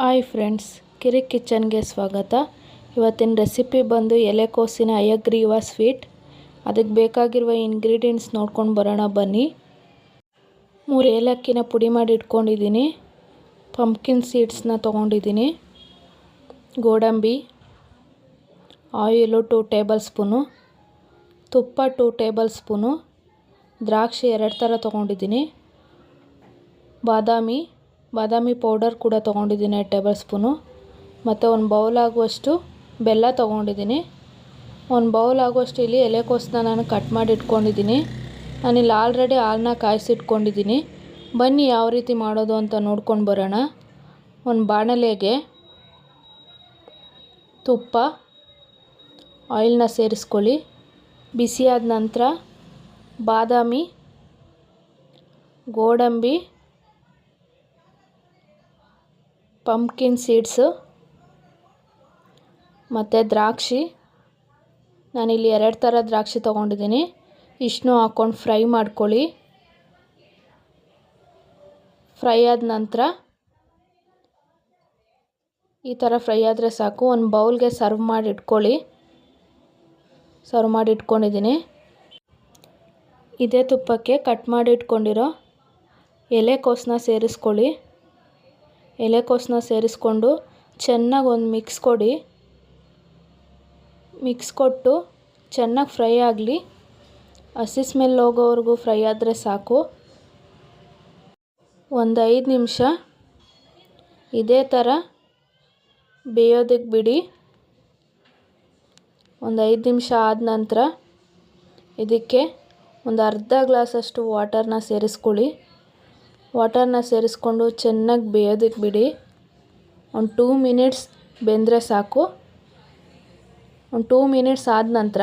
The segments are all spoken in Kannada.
ಹಾಯ್ ಫ್ರೆಂಡ್ಸ್, ಕಿರಿ ಕಿಚನ್ಗೆ ಸ್ವಾಗತ. ಇವತ್ತಿನ ರೆಸಿಪಿ ಬಂದು ಎಲೆಕೋಸಿನ ಹಯಗ್ರೀವ ಸ್ವೀಟ್. ಅದಕ್ಕೆ ಬೇಕಾಗಿರುವ ಇಂಗ್ರೀಡಿಯೆಂಟ್ಸ್ ನೋಡ್ಕೊಂಡು ಬರೋಣ ಬನ್ನಿ. 3 ಏಲಕ್ಕಿನ ಪುಡಿ ಮಾಡಿ ಇಟ್ಕೊಂಡಿದ್ದೀನಿ. ಪಂಪ್ಕಿನ್ ಸೀಡ್ಸ್ನ ತೊಗೊಂಡಿದ್ದೀನಿ. ಗೋಡಂಬಿ, ಆಯಿಲು 2 ಟೇಬಲ್ ಸ್ಪೂನು, ತುಪ್ಪ 2 ಟೇಬಲ್ ಸ್ಪೂನು, ದ್ರಾಕ್ಷಿ 2 ಥರ ತೊಗೊಂಡಿದ್ದೀನಿ. ಬಾದಾಮಿ ಪೌಡರ್ ಕೂಡ ತೊಗೊಂಡಿದ್ದೀನಿ 2 ಟೇಬಲ್ ಸ್ಪೂನು. ಮತ್ತು 1 ಬೌಲ್ ಆಗುವಷ್ಟು ಬೆಲ್ಲ ತೊಗೊಂಡಿದ್ದೀನಿ. 1 ಬೌಲ್ ಆಗುವಷ್ಟು ಇಲ್ಲಿ ಎಲೆಕೋಸನ್ನ ನಾನು ಕಟ್ ಮಾಡಿ ಇಟ್ಕೊಂಡಿದ್ದೀನಿ. ನಾನಿಲ್ಲಿ ಆಲ್ರೆಡಿ ಹಾಲನ್ನ ಕಾಯಿಸಿಟ್ಕೊಂಡಿದ್ದೀನಿ. ಬನ್ನಿ ಯಾವ ರೀತಿ ಮಾಡೋದು ಅಂತ ನೋಡ್ಕೊಂಡು ಬರೋಣ. ಒಂದು ಬಾಣಲೆಗೆ ತುಪ್ಪ, ಆಯಿಲ್ನ ಸೇರಿಸ್ಕೊಳ್ಳಿ. ಬಿಸಿಯಾದ ನಂತರ ಬಾದಾಮಿ, ಗೋಡಂಬಿ, ಪಂಪ್ಕಿನ್ ಸೀಡ್ಸು ಮತ್ತು ದ್ರಾಕ್ಷಿ. ನಾನಿಲ್ಲಿ 2 ಥರ ದ್ರಾಕ್ಷಿ ತೊಗೊಂಡಿದ್ದೀನಿ. ಇಷ್ಟನ್ನು ಹಾಕ್ಕೊಂಡು ಫ್ರೈ ಮಾಡ್ಕೊಳ್ಳಿ. ಫ್ರೈ ಆದ ನಂತರ ಈ ಥರ ಫ್ರೈ ಆದರೆ ಸಾಕು. ಒಂದು ಬೌಲ್ಗೆ ಸರ್ವ್ ಮಾಡಿ ಇಟ್ಕೊಂಡಿದ್ದೀನಿ. ಇದೇ ತುಪ್ಪಕ್ಕೆ ಕಟ್ ಮಾಡಿ ಇಟ್ಕೊಂಡಿರೋ ಎಲೆಕೋಸನ್ನ ಸೇರಿಸ್ಕೊಳ್ಳಿ. ಎಲೆಕೋಸನ್ನ ಸೇರಿಸ್ಕೊಂಡು ಚೆನ್ನಾಗಿ ಒಂದು ಮಿಕ್ಸ್ ಕೊಡಿ. ಮಿಕ್ಸ್ ಕೊಟ್ಟು ಚೆನ್ನಾಗಿ ಫ್ರೈ ಆಗಲಿ. ಹಸಿ ಸ್ಮೆಲ್ ಹೋಗೋವರೆಗೂ ಫ್ರೈ ಆದರೆ ಸಾಕು. ಒಂದು 5 ನಿಮಿಷ ಇದೇ ಥರ ಬೇಯೋದಕ್ಕೆ ಬಿಡಿ. ಒಂದು 5 ನಿಮಿಷ ಆದ ನಂತರ ಇದಕ್ಕೆ ಒಂದು ಅರ್ಧ ಗ್ಲಾಸಷ್ಟು ವಾಟರ್ನ ಸೇರಿಸ್ಕೊಳ್ಳಿ. ವಾಟರ್ನ ಸೇರಿಸ್ಕೊಂಡು ಚೆನ್ನಾಗಿ ಬೇಯೋದಕ್ಕೆ ಬಿಡಿ. ಒಂದು 2 ಮಿನಿಟ್ಸ್ ಬೆಂದರೆ ಸಾಕು. ಒಂದು 2 ಮಿನಿಟ್ಸ್ ಆದ ನಂತರ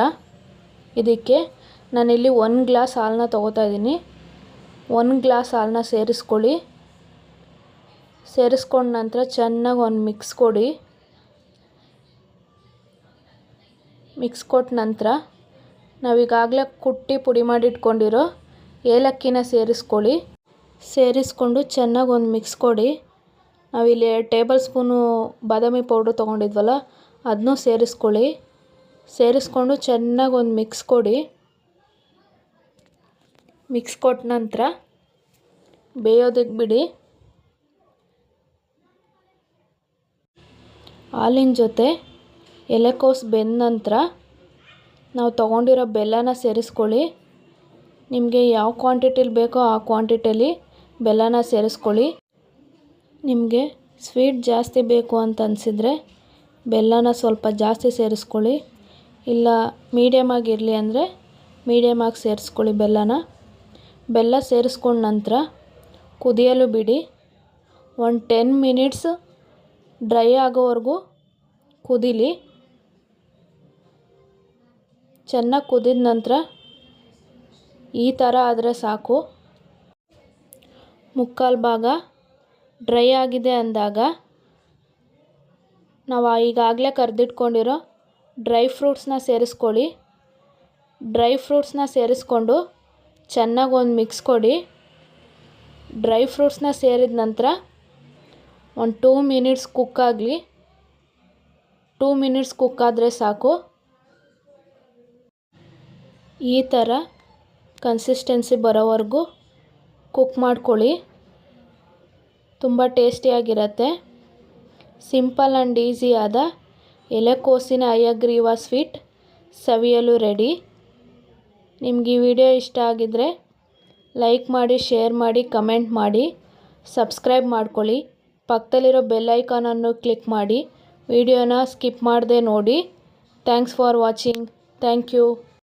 ಇದಕ್ಕೆ ನಾನಿಲ್ಲಿ 1 ಗ್ಲಾಸ್ ಹಾಲನ್ನ ತೊಗೋತಾ ಇದ್ದೀನಿ. 1 ಗ್ಲಾಸ್ ಹಾಲನ್ನ ಸೇರಿಸ್ಕೊಳ್ಳಿ. ಸೇರಿಸ್ಕೊಂಡ ನಂತರ ಚೆನ್ನಾಗಿ ಒಂದು ಮಿಕ್ಸ್ ಕೊಡಿ. ಮಿಕ್ಸ್ ಕೊಟ್ಟ ನಂತರ ನಾವೀಗಾಗಲೇ ಕುಟ್ಟಿ ಪುಡಿ ಮಾಡಿ ಇಟ್ಕೊಂಡಿರೋ ಏಲಕ್ಕಿನ ಸೇರಿಸ್ಕೊಳ್ಳಿ. ಸೇರಿಸ್ಕೊಂಡು ಚೆನ್ನಾಗಿ ಒಂದು ಮಿಕ್ಸ್ ಕೊಡಿ. ನಾವಿಲ್ಲಿ 2 ಟೇಬಲ್ ಸ್ಪೂನು ಬಾದಾಮಿ ಪೌಡ್ರ್ ತೊಗೊಂಡಿದ್ವಲ್ಲ ಅದನ್ನೂ ಸೇರಿಸ್ಕೊಳ್ಳಿ. ಸೇರಿಸ್ಕೊಂಡು ಚೆನ್ನಾಗಿ ಒಂದು ಮಿಕ್ಸ್ ಕೊಡಿ. ಮಿಕ್ಸ್ ಕೊಟ್ಟ ನಂತರ ಬೇಯೋದಕ್ಕೆ ಬಿಡಿ. ಹಾಲಿನ ಜೊತೆ ಎಲೆಕೋಸು ಬೆಂದ ನಂತರ ನಾವು ತೊಗೊಂಡಿರೋ ಬೆಲ್ಲನ ಸೇರಿಸ್ಕೊಳ್ಳಿ. ನಿಮಗೆ ಯಾವ ಕ್ವಾಂಟಿಟಿಲಿ ಬೇಕೋ ಆ ಕ್ವಾಂಟಿಟಿಯಲ್ಲಿ ಬೆಲ್ಲನ ಸೇರಿಸ್ಕೊಳ್ಳಿ. ನಿಮಗೆ ಸ್ವೀಟ್ ಜಾಸ್ತಿ ಬೇಕು ಅಂತ ಅನಿಸಿದರೆ ಬೆಲ್ಲನ ಸ್ವಲ್ಪ ಜಾಸ್ತಿ ಸೇರಿಸ್ಕೊಳ್ಳಿ. ಇಲ್ಲ ಮೀಡಿಯಮ್ ಆಗಿರಲಿ ಅಂದರೆ ಮೀಡಿಯಮ್ ಆಗಿ ಸೇರಿಸ್ಕೊಳ್ಳಿ ಬೆಲ್ಲನ. ಬೆಲ್ಲ ಸೇರಿಸ್ಕೊಂಡ ನಂತರ ಕುದಿಯಲು ಬಿಡಿ. ಒಂದು 10 ಮಿನಿಟ್ಸ್ ಡ್ರೈ ಆಗೋವರೆಗೂ ಕುದೀಲಿ. ಚೆನ್ನಾಗಿ ಕುದಿದ ನಂತರ ಈ ಥರ ಆದರೆ ಸಾಕು. ಮುಕ್ಕಾಲು ಭಾಗ ಡ್ರೈ ಆಗಿದೆ ಅಂದಾಗ ನಾವು ಈಗಾಗಲೇ ಕರೆದಿಟ್ಕೊಂಡಿರೋ ಡ್ರೈ ಫ್ರೂಟ್ಸ್ನ ಸೇರಿಸ್ಕೊಳ್ಳಿ. ಡ್ರೈ ಫ್ರೂಟ್ಸ್ನ ಸೇರಿಸ್ಕೊಂಡು ಚೆನ್ನಾಗಿ ಒಂದು ಮಿಕ್ಸ್ ಕೊಡಿ. ಡ್ರೈ ಫ್ರೂಟ್ಸ್ನ ಸೇರಿದ ನಂತರ ಒಂದು 2 ಮಿನಿಟ್ಸ್ ಕುಕ್ ಆಗಲಿ. 2 ಮಿನಿಟ್ಸ್ ಕುಕ್ ಆದರೆ ಸಾಕು. ಈ ಥರ ಕನ್ಸಿಸ್ಟೆನ್ಸಿ ಬರೋವರೆಗೂ ಕುಕ್ ಮಾಡ್ಕೊಳ್ಳಿ. ತುಂಬ ಟೇಸ್ಟಿಯಾಗಿರುತ್ತೆ. ಸಿಂಪಲ್ ಆ್ಯಂಡ್ ಈಸಿಯಾದ ಎಲೆಕೋಸಿನ ಹಯಗ್ರೀವ ಸ್ವೀಟ್ ಸವಿಯಲು ರೆಡಿ. ನಿಮ್ಗೆ ಈ ವಿಡಿಯೋ ಇಷ್ಟ ಆಗಿದ್ದರೆ ಲೈಕ್ ಮಾಡಿ, ಶೇರ್ ಮಾಡಿ, ಕಮೆಂಟ್ ಮಾಡಿ, ಸಬ್ಸ್ಕ್ರೈಬ್ ಮಾಡ್ಕೊಳ್ಳಿ. ಪಕ್ಕದಲ್ಲಿರೋ ಬೆಲ್ ಐಕಾನನ್ನು ಕ್ಲಿಕ್ ಮಾಡಿ ವಿಡಿಯೋನ ಸ್ಕಿಪ್ ಮಾಡದೆ ನೋಡಿ. Thanks for watching. Thank you.